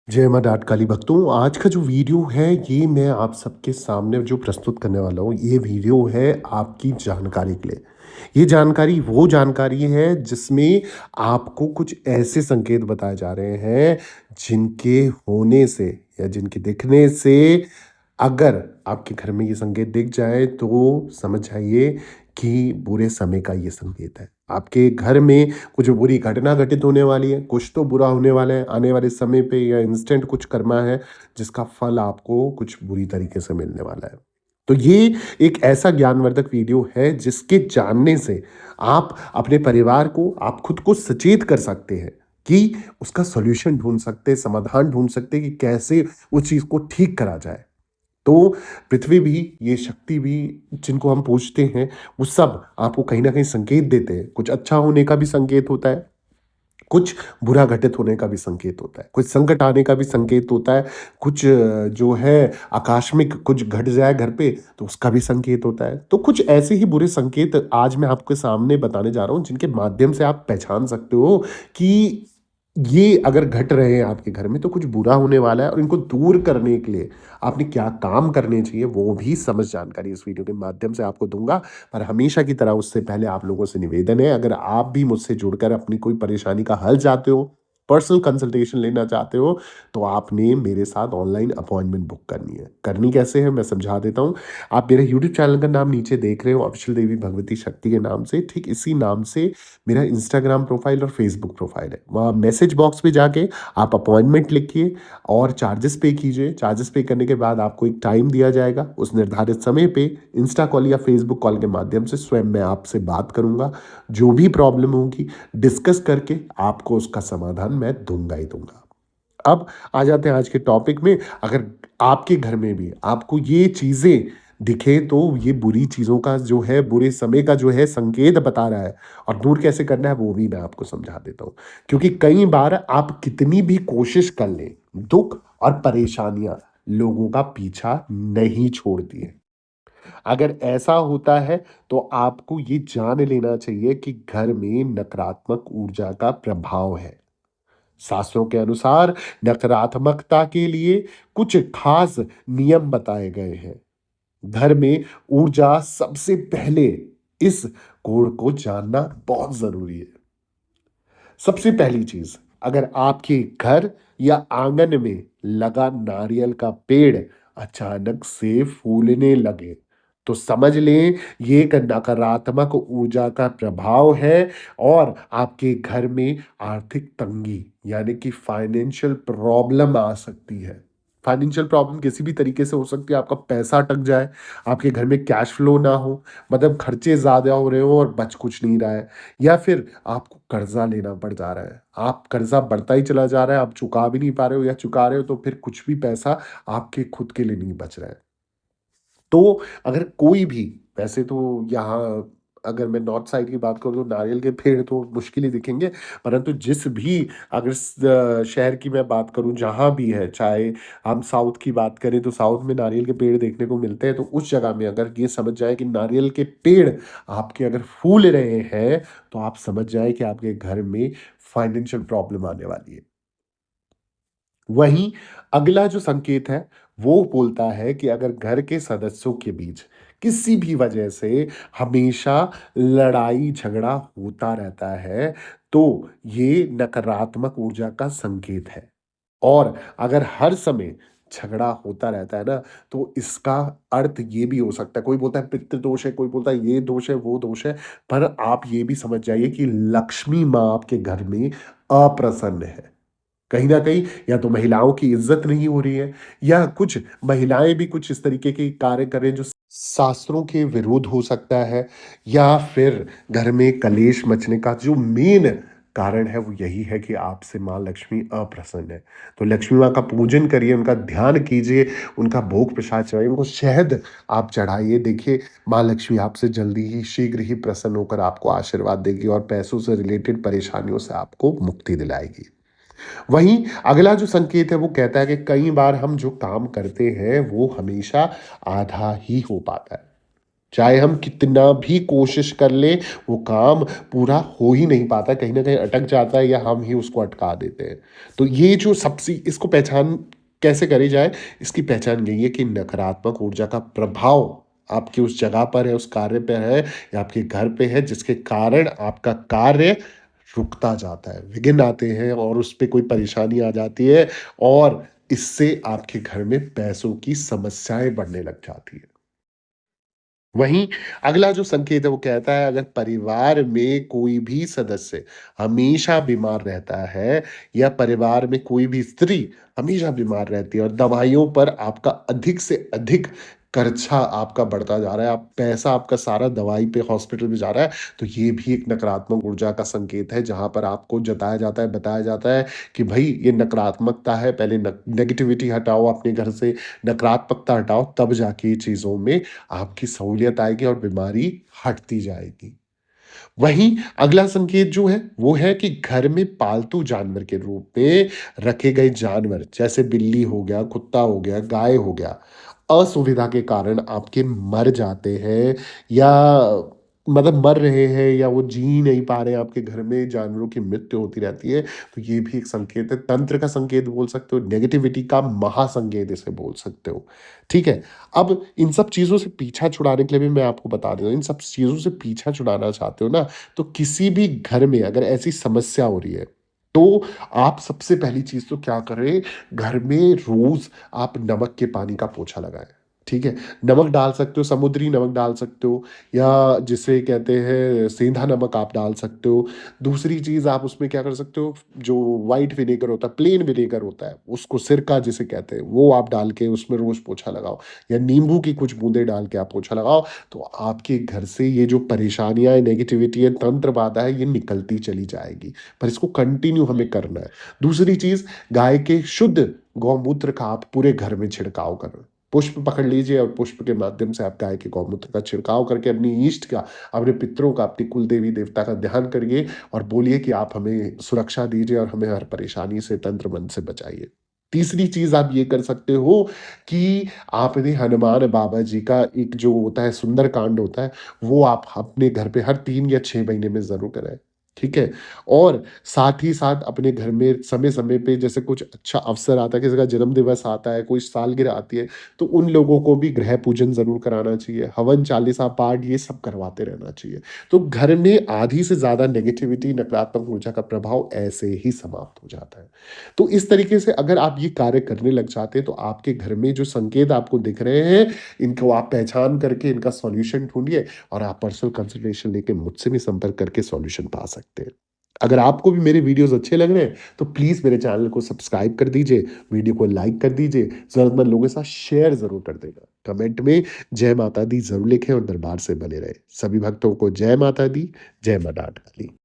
जय माँ डाट काली भक्तों। आज का जो वीडियो है ये मैं आप सबके सामने जो प्रस्तुत करने वाला हूँ, ये वीडियो है आपकी जानकारी के लिए। ये जानकारी वो जानकारी है जिसमें आपको कुछ ऐसे संकेत बताए जा रहे हैं जिनके होने से या जिनके दिखने से अगर आपके घर में ये संकेत दिख जाए तो समझ जाइए कि बुरे समय का ये संकेत है। आपके घर में कुछ बुरी घटना घटित होने वाली है, कुछ तो बुरा होने वाला है आने वाले समय पे या इंस्टेंट कुछ कर्मा है जिसका फल आपको कुछ बुरी तरीके से मिलने वाला है। तो ये एक ऐसा ज्ञानवर्धक वीडियो है जिसके जानने से आप अपने परिवार को, आप खुद को सचेत कर सकते हैं कि उसका सॉल्यूशन ढूँढ सकते हैं, समाधान ढूँढ सकते हैं कि कैसे उस चीज़ को ठीक करा जाए। तो पृथ्वी भी, ये शक्ति भी जिनको हम पूजते हैं, वो सब आपको कहीं न कहीं संकेत देते हैं। कुछ अच्छा होने का भी संकेत होता है, कुछ बुरा घटित होने का भी संकेत होता है, कुछ संकट आने का भी संकेत होता है, कुछ जो है आकस्मिक कुछ घट जाए घर पे तो उसका भी संकेत होता है। तो कुछ ऐसे ही बुरे संकेत आज मैं आपके सामने बताने जा रहा हूँ जिनके माध्यम से आप पहचान सकते हो कि ये अगर घट रहे हैं आपके घर में तो कुछ बुरा होने वाला है और इनको दूर करने के लिए आपने क्या काम करने चाहिए वो भी समझ जानकारी इस वीडियो के माध्यम से आपको दूँगा। पर हमेशा की तरह उससे पहले आप लोगों से निवेदन है, अगर आप भी मुझसे जुड़कर अपनी कोई परेशानी का हल चाहते हो, पर्सनल कंसल्टेशन लेना चाहते हो, तो आपने मेरे साथ ऑनलाइन अपॉइंटमेंट बुक करनी है। करनी कैसे है मैं समझा देता हूँ। आप मेरे यूट्यूब चैनल का नाम नीचे देख रहे हो, ऑफिशियल देवी भगवती शक्ति के नाम से, ठीक इसी नाम से मेरा इंस्टाग्राम प्रोफाइल और फेसबुक प्रोफाइल है। वहाँ मैसेज बॉक्स में जाके आप अपॉइंटमेंट लिखिए और चार्जेस पे कीजिए। चार्जेस पे करने के बाद आपको एक टाइम दिया जाएगा, उस निर्धारित समय पे इंस्टा कॉल या फेसबुक कॉल के माध्यम से स्वयं मैं आपसे बात करूंगा। जो भी प्रॉब्लम होगी डिस्कस करके आपको उसका समाधान मैं दूंगा ही दूंगा। अब आ जाते हैं आज के टॉपिक में। अगर आपके घर में भी आपको ये चीज़ें दिखे तो ये बुरी चीज़ों का जो है, बुरे समय का जो है संकेत बता रहा है और दूर कैसे करना है वो भी मैं आपको समझा देता हूँ। क्योंकि कई बार आप कितनी भी कोशिश कर लें, दुःख और परेशानियाँ लोगों का पीछा नहीं छोड़ती हैं। अगर ऐसा होता है तो आपको ये जान लेना चाहिए कि घर में नकारात्मक ऊर्जा का प्रभाव है। शास्त्रों के अनुसार नकारात्मकता के लिए कुछ खास नियम बताए गए हैं। घर में ऊर्जा सबसे पहले इस कोड को जानना बहुत जरूरी है। सबसे पहली चीज, अगर आपके घर या आंगन में लगा नारियल का पेड़ अचानक से फूलने लगे तो समझ लें ये एक नकारात्मक ऊर्जा का प्रभाव है और आपके घर में आर्थिक तंगी यानी कि फाइनेंशियल प्रॉब्लम आ सकती है। फाइनेंशियल प्रॉब्लम किसी भी तरीके से हो सकती है। आपका पैसा अटक जाए, आपके घर में कैश फ्लो ना हो, मतलब खर्चे ज़्यादा हो रहे हो और बच कुछ नहीं रहा है, या फिर आपको कर्जा लेना पड़ जा रहा है, आप कर्जा बढ़ता ही चला जा रहा है, आप चुका भी नहीं पा रहे हो या चुका रहे हो तो फिर कुछ भी पैसा आपके खुद के लिए नहीं बच रहा है। तो अगर कोई भी, वैसे तो यहाँ अगर मैं नॉर्थ साइड की बात करूँ तो नारियल के पेड़ तो मुश्किल ही दिखेंगे, परंतु जिस भी, अगर शहर की मैं बात करूँ जहाँ भी है, चाहे हम साउथ की बात करें तो साउथ में नारियल के पेड़ देखने को मिलते हैं। तो उस जगह में अगर ये समझ जाए कि नारियल के पेड़ आपके अगर फूल रहे हैं तो आप समझ जाए कि आपके घर में फाइनेंशियल प्रॉब्लम आने वाली है। वहीं अगला जो संकेत है वो बोलता है कि अगर घर के सदस्यों के बीच किसी भी वजह से हमेशा लड़ाई झगड़ा होता रहता है तो ये नकारात्मक ऊर्जा का संकेत है। और अगर हर समय झगड़ा होता रहता है ना तो इसका अर्थ ये भी हो सकता है, कोई बोलता है पितृ दोष है, कोई बोलता है ये दोष है वो दोष है, पर आप ये भी समझ जाइए कि लक्ष्मी माँ आपके घर में अप्रसन्न है। कहीं न कहीं या तो महिलाओं की इज़्ज़त नहीं हो रही है या कुछ महिलाएँ भी कुछ इस तरीके के कार्य कर रहे हैं जो शास्त्रों के विरुद्ध हो सकता है, या फिर घर में कलेश मचने का जो मेन कारण है वो यही है कि आपसे माँ लक्ष्मी अप्रसन्न है। तो लक्ष्मी माँ का पूजन करिए, उनका ध्यान कीजिए, उनका भोग प्रसाद चढ़ाइए, उनको शहद आप चढ़ाइए। देखिए माँ लक्ष्मी आपसे जल्दी ही, शीघ्र ही प्रसन्न होकर आपको आशीर्वाद देगी और पैसों से रिलेटेड परेशानियों से आपको मुक्ति दिलाएगी। वहीं अगला जो संकेत है वो कहता है कि कई बार हम जो काम करते हैं वो हमेशा आधा ही हो पाता है। चाहे हम कितना भी कोशिश कर लें, वो काम पूरा हो ही नहीं पाता, कहीं न कहीं अटक जाता है या हम ही उसको अटका देते हैं। तो ये जो सबसे इसको पहचान कैसे करी जाए, इसकी पहचान यही है कि नकारात्मक ऊर्जा का प्रभाव आपकी उस जगह पर है, उस कार्य पे है या आपके घर पे है, जिसके कारण आपका कार्य रुकता जाता है, विघ्न आते हैं और उस पे कोई परेशानी आ जाती है और इससे आपके घर में पैसों की समस्याएँ बढ़ने लग जाती हैं। वहीं अगला जो संकेत है वो कहता है, अगर परिवार में कोई भी सदस्य हमेशा बीमार रहता है या परिवार में कोई भी स्त्री हमेशा बीमार रहती है और दवाइयों पर आपका अधिक से अधिक खर्चा आपका बढ़ता जा रहा है, आप पैसा आपका सारा दवाई पे हॉस्पिटल में जा रहा है, तो ये भी एक नकारात्मक ऊर्जा का संकेत है, जहाँ पर आपको जताया जाता है, बताया जाता है कि भई ये नकारात्मकता है, पहले नेगेटिविटी हटाओ अपने घर से, नकारात्मकता हटाओ, तब जाके ये चीज़ों में आपकी सहूलियत आएगी और बीमारी हटती जाएगी। वहीं अगला संकेत जो है, वो है कि घर में पालतू जानवर के रूप में रखे गए जानवर, जैसे बिल्ली हो गया, कुत्ता हो गया, गाय हो गया, असुविधा के कारण आपके मर जाते हैं या मतलब मर रहे हैं या वो जी नहीं पा रहे हैं, आपके घर में जानवरों की मृत्यु होती रहती है, तो ये भी एक संकेत है। तंत्र का संकेत बोल सकते हो, नेगेटिविटी का महासंकेत इसे बोल सकते हो। ठीक है? अब इन सब चीज़ों से पीछा छुड़ाने के लिए भी मैं आपको बता देता हूँ, इन सब चीज़ों से पीछा छुड़ाना चाहते हो ना, तो किसी भी घर में अगर ऐसी समस्या हो रही है, तो आप सबसे पहली चीज़ तो क्या करें, घर में रोज़ आप नमक के पानी का पोछा लगाएँ। ठीक है? नमक डाल सकते हो, समुद्री नमक डाल सकते हो या जिसे कहते हैं सेंधा नमक आप डाल सकते हो। दूसरी चीज़ आप उसमें क्या कर सकते हो, जो व्हाइट विनेगर होता है, प्लेन विनेगर होता है, उसको सिरका जिसे कहते हैं, वो आप डाल के उसमें रोज़ पोछा लगाओ या नींबू की कुछ बूँदें डाल के आप पोछा लगाओ, तो आपके घर से ये जो परेशानियाँ है, नेगेटिविटी है, तंत्र बाधा है, ये निकलती चली जाएगी। पर इसको कंटिन्यू हमें करना है। दूसरी चीज़, गाय के शुद्ध गौमूत्र का आप पूरे घर में छिड़काव करें। पुष्प पकड़ लीजिए और पुष्प के माध्यम से आप गाय के गौमूत्र का छिड़काव करके अपनी इष्ट का, अपने पितरों का, अपनी कुल देवी देवता का ध्यान करिए और बोलिए कि आप हमें सुरक्षा दीजिए और हमें हर परेशानी से, तंत्र मंत्र से बचाइए। तीसरी चीज़ आप ये कर सकते हो कि आपने हनुमान बाबा जी का एक जो होता है सुंदरकांड होता है, वो आप अपने घर पे हर 3 या 6 महीने में ज़रूर कराएँ। ठीक है? और साथ ही साथ अपने घर में समय-समय पे जैसे कुछ अच्छा अवसर आता है, किसी का जन्मदिवस आता है, कोई सालगिरह आती है, तो उन लोगों को भी गृह पूजन ज़रूर कराना चाहिए। हवन, चालीसा, पाठ ये सब करवाते रहना चाहिए। तो घर में आधी से ज़्यादा नेगेटिविटी, नकारात्मक ऊर्जा का प्रभाव ऐसे ही समाप्त हो जाता है। तो इस तरीके से अगर आप ये कार्य करने लग जाते हैं, तो आपके घर में जो संकेत आपको दिख रहे हैं, इनको आप पहचान करके इनका सॉल्यूशन ढूँढिए और आप पर्सनल कंसल्टेशन लेके मुझसे भी संपर्क करके सॉल्यूशन पा सकते हैं। अगर आपको भी मेरे वीडियोज़ अच्छे लग रहे हैं, तो प्लीज़ मेरे चैनल को सब्सक्राइब कर दीजिए, वीडियो को लाइक कर दीजिए, ज़रूरतमंद लोगों के साथ शेयर ज़रूर कर देना। कमेंट में जय माता दी ज़रूर लिखें और दरबार से बने रहें। सभी भक्तों को जय माता दी, जय माँ डाठ वाली।